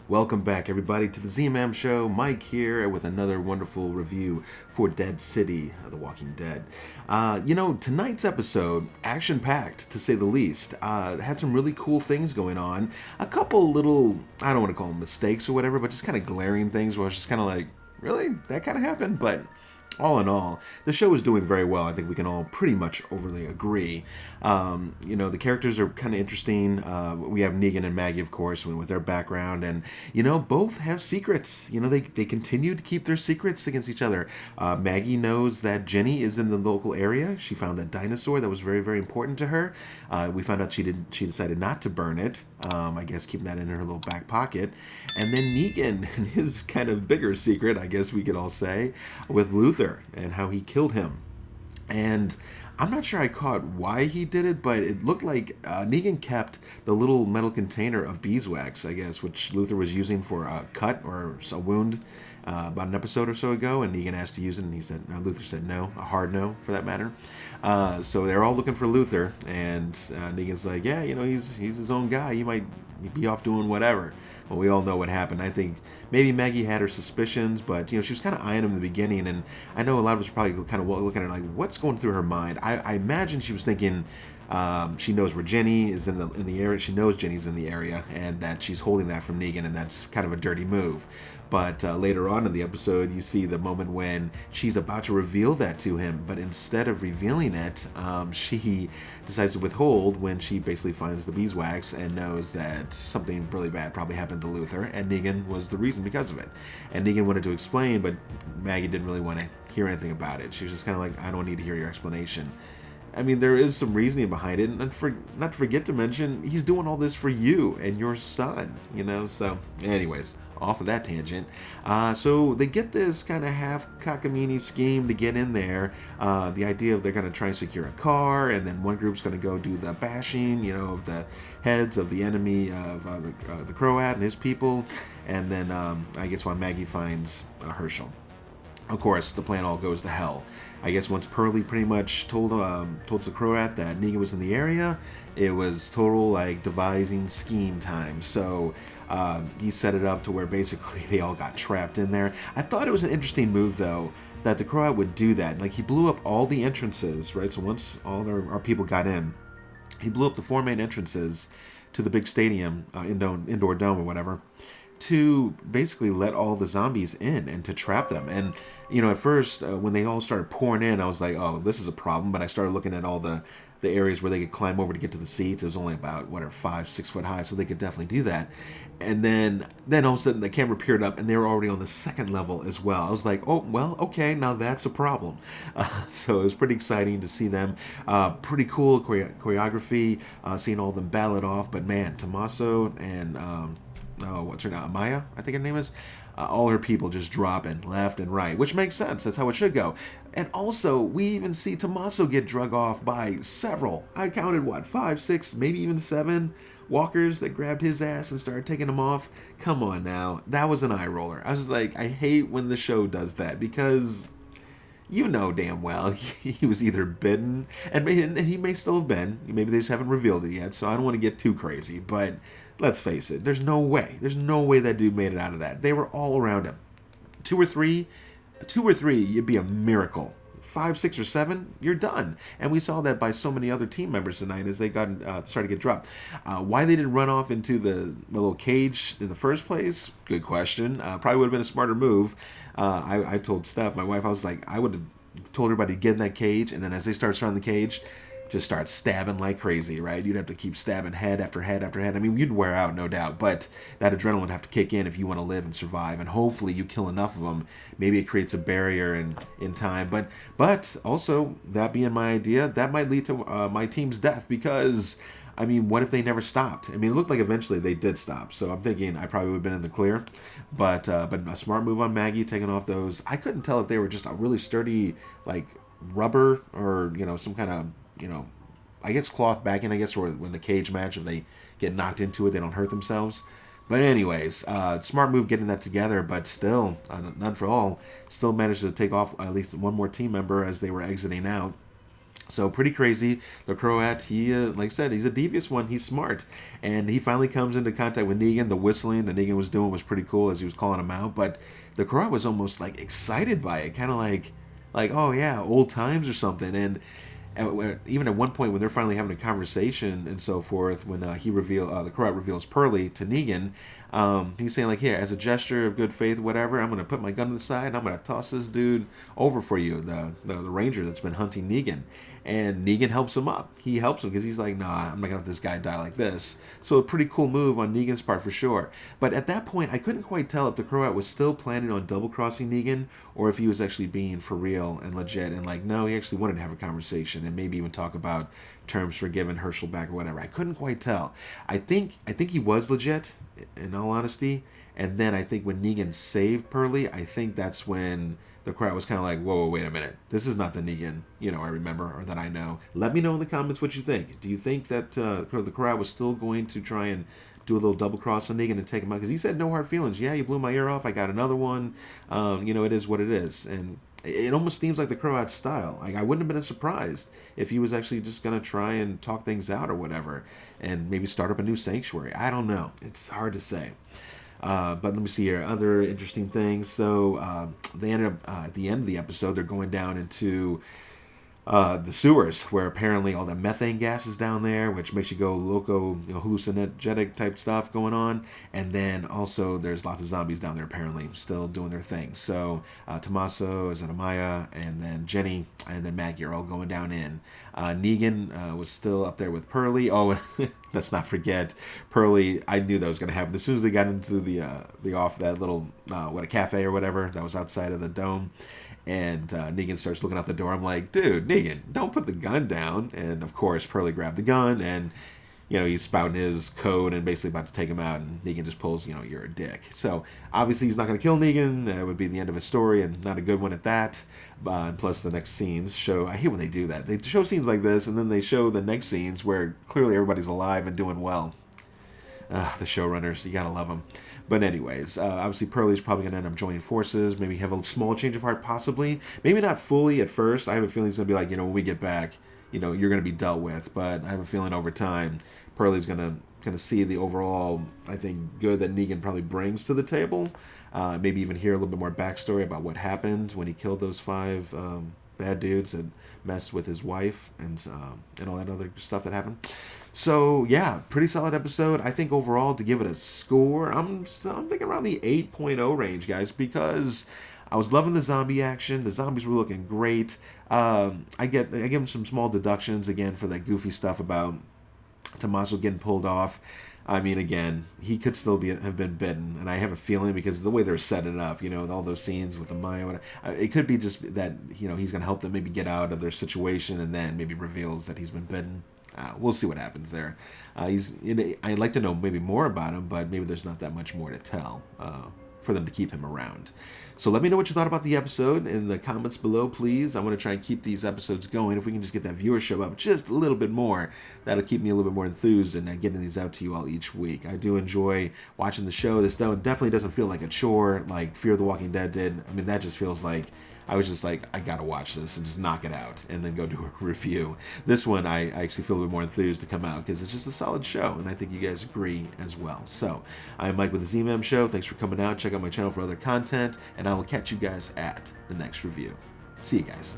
Welcome back, everybody, to the Z-Man Show. Mike here with another wonderful review for Dead City of The Walking Dead. Tonight's episode, action-packed, to say the least. Had some really cool things going on. A couple little, I don't want to call them mistakes or whatever, but just kind of glaring things where I was just kind of like, really? That kind of happened? But all in all, the show is doing very well. I think we can all pretty much overly agree. The characters are kind of interesting. We have Negan and Maggie, of course, with their background, and both have secrets. They continue to keep their secrets against each other. Maggie knows that Jenny is in the local area. She found that dinosaur that was very, very important to her. We found out she decided not to burn it. I guess keeping that in her little back pocket. And then Negan and his kind of bigger secret, I guess we could all say, with Luther and how he killed him. And I'm not sure I caught why he did it, but it looked like Negan kept the little metal container of beeswax, I guess, which Luther was using for a cut or a wound about an episode or so ago, and Negan asked to use it, and Luther said no, a hard no for that matter. So they're all looking for Luther, and Negan's like, yeah, he's his own guy. He might be off doing whatever. Well, we all know what happened. I think maybe Maggie had her suspicions, but she was kind of eyeing him in the beginning, and I know a lot of us were probably kind of looking at her like, what's going through her mind? I imagine she was thinking she knows where Jenny is in the area. She knows Jenny's in the area, and that she's holding that from Negan, and that's kind of a dirty move. But later on in the episode, you see the moment when she's about to reveal that to him, but instead of revealing it, she decides to withhold when she basically finds the beeswax and knows that something really bad probably happened to Luther, and Negan was the reason because of it. And Negan wanted to explain, but Maggie didn't really want to hear anything about it. She was just kind of like, I don't need to hear your explanation. I mean, there is some reasoning behind it, and not to forget to mention, he's doing all this for you and your son, So, anyways, off of that tangent. So they get this kind of half cockamamie scheme to get in there. The idea of they're going to try and secure a car, and then one group's going to go do the bashing, of the heads of the enemy of the Croat and his people, and then I guess while Maggie finds Herschel. Of course, the plan all goes to hell. I guess once Pearlie pretty much told the Croat that Negan was in the area, it was total devising scheme time. So he set it up to where basically they all got trapped in there. I thought it was an interesting move though that the Croat would do that. He blew up all the entrances, right? So once all our people got in, he blew up the four main entrances to the big stadium, indoor dome or whatever, to basically let all the zombies in and to trap them. And at first when they all started pouring in, I was like, oh, this is a problem. But I started looking at all the areas where they could climb over to get to the seats. It was only about 5-6 foot high, so they could definitely do that. And then all of a sudden the camera peered up and they were already on the second level as well. I was like, oh, well, okay, now that's a problem. So it was pretty exciting to see them. Pretty cool choreography, seeing all of them battle it off. But man, Tommaso and what's her name? Maya, I think her name is. All her people just dropping left and right, which makes sense. That's how it should go. And also, we even see Tommaso get drug off by several. I counted, 5, 6, maybe even 7 walkers that grabbed his ass and started taking him off. Come on now. That was an eye roller. I was just like, I hate when the show does that because damn well he was either bitten, and he may still have been. Maybe they just haven't revealed it yet, so I don't want to get too crazy, but let's face it, there's no way that dude made it out of that. They were all around him. Two or three, it'd be a miracle. 5, 6, or 7, you're done. And we saw that by so many other team members tonight as they started to get dropped. Why they didn't run off into the little cage in the first place? Good question. Probably would have been a smarter move. I told Steph, my wife, I was like, I would have told everybody to get in that cage, and then as they start surrounding the cage, just start stabbing like crazy, right? You'd have to keep stabbing head after head after head. I mean, you'd wear out, no doubt, but that adrenaline would have to kick in if you want to live and survive, and hopefully you kill enough of them. Maybe it creates a barrier in time, but also, that being my idea, that might lead to my team's death, because I mean, what if they never stopped? I mean, it looked like eventually they did stop, so I'm thinking I probably would have been in the clear, but a smart move on Maggie, taking off those. I couldn't tell if they were just a really sturdy, rubber, or some kind of I guess cloth backing, I guess, or when the cage match, if they get knocked into it, they don't hurt themselves. But anyways, smart move getting that together, but still, none for all, still managed to take off at least one more team member as they were exiting out. So pretty crazy. The Croat, he, like I said, he's a devious one. He's smart, and he finally comes into contact with Negan. The whistling that Negan was doing was pretty cool as he was calling him out. But the Croat was almost like excited by it, kind of like oh yeah, old times or something. And even at one point when they're finally having a conversation and so forth, when the Croat reveals Pearly to Negan, he's saying like, here, as a gesture of good faith, whatever, I'm gonna put my gun to the side and I'm gonna toss this dude over for you, the ranger that's been hunting Negan. And Negan helps him up. He helps him because he's like, nah, I'm not gonna let this guy die like this. So a pretty cool move on Negan's part for sure. But at that point, I couldn't quite tell if the Croat was still planning on double crossing Negan or if he was actually being for real and legit and like, no, he actually wanted to have a conversation and maybe even talk about terms for giving Herschel back or whatever. I couldn't quite tell. I think he was legit, in all honesty. And then I think when Negan saved Pearly, I think that's when the crowd was kind of like, whoa, wait a minute. This is not the Negan, I remember or that I know. Let me know in the comments what you think. Do you think that the crowd was still going to try and do a little double cross on Negan and take him out? Because he said no hard feelings. Yeah, you blew my ear off. I got another one. It is what it is. And it almost seems like the Croat's style. Like, I wouldn't have been surprised if he was actually just going to try and talk things out or whatever and maybe start up a new sanctuary. I don't know. It's hard to say. But let me see here. Other interesting things. So they ended up, at the end of the episode, they're going down into the sewers, where apparently all the methane gas is down there, which makes you go loco, hallucinogenic type stuff going on. And then also there's lots of zombies down there apparently still doing their thing. So Tommaso, Zanamaya, and then Jenny, and then Maggie are all going down in. Negan was still up there with Pearly. Oh, let's not forget Pearly. I knew that was going to happen as soon as they got into the off that little a cafe or whatever that was outside of the dome. And Negan starts looking out the door. I'm like, dude, Negan, don't put the gun down. And of course, Pearly grabbed the gun, and he's spouting his code and basically about to take him out. And Negan just pulls, you're a dick. So obviously, he's not going to kill Negan. That would be the end of his story, and not a good one at that. And plus, the next scenes show. I hate when they do that. They show scenes like this, and then they show the next scenes where clearly everybody's alive and doing well. The showrunners, you gotta love them. But anyways, obviously Pearly's probably going to end up joining forces, maybe have a small change of heart possibly. Maybe not fully at first. I have a feeling it's going to be like, when we get back, you're going to be dealt with. But I have a feeling over time, Pearly's going to see the overall, I think, good that Negan probably brings to the table. Maybe even hear a little bit more backstory about what happened when he killed those 5 bad dudes and messed with his wife and all that other stuff that happened. So yeah, pretty solid episode. I think overall, to give it a score, I'm thinking around the 8.0 range, guys, because I was loving the zombie action. The zombies were looking great. I give them some small deductions again for that goofy stuff about Tommaso getting pulled off. I mean, again, he could still have been bitten, and I have a feeling because of the way they're setting it up, all those scenes with the Maya, it could be just that he's going to help them maybe get out of their situation, and then maybe reveals that he's been bitten. We'll see what happens there. I'd like to know maybe more about him, but maybe there's not that much more to tell for them to keep him around. So let me know what you thought about the episode in the comments below, please. I want to try and keep these episodes going. If we can just get that viewership up just a little bit more, that'll keep me a little bit more enthused in getting these out to you all each week. I do enjoy watching the show. This definitely doesn't feel like a chore like Fear the Walking Dead did. I mean, that just feels like I was just like, I gotta watch this and just knock it out and then go do a review. This one, I actually feel a bit more enthused to come out because it's just a solid show, and I think you guys agree as well. So, I'm Mike with the Z-Man Show. Thanks for coming out. Check out my channel for other content, and I will catch you guys at the next review. See you guys.